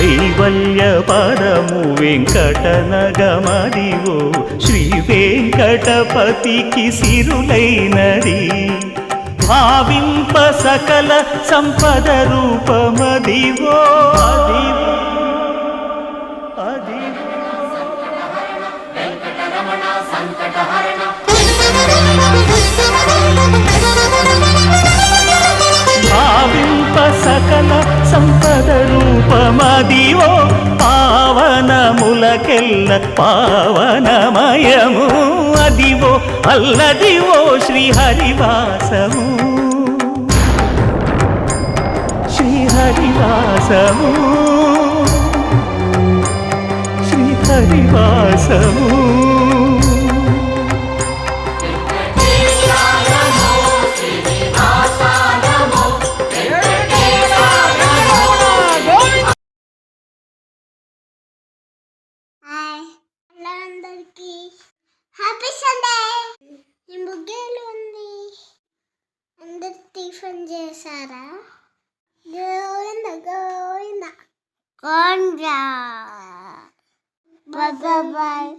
కైవల్య పదము వెంకటనగమదివో శ్రీ వెంకటపతికి సిరులైనది భావింప సకల సంపద రూపమదివో అదివో భావింప సకల సంపద రూపమదివో పావనములకెల్ల పావనమయము అదివో అల్లదివో శ్రీహరివాసము శ్రీహరివాసము శ్రీహరివాసము హ్యాపీ సండే. ఈ ముగ్గేలు ఉంది, అందరు టిఫిన్ చేశారా? గోవింద గోవింద కొండ బాయ్.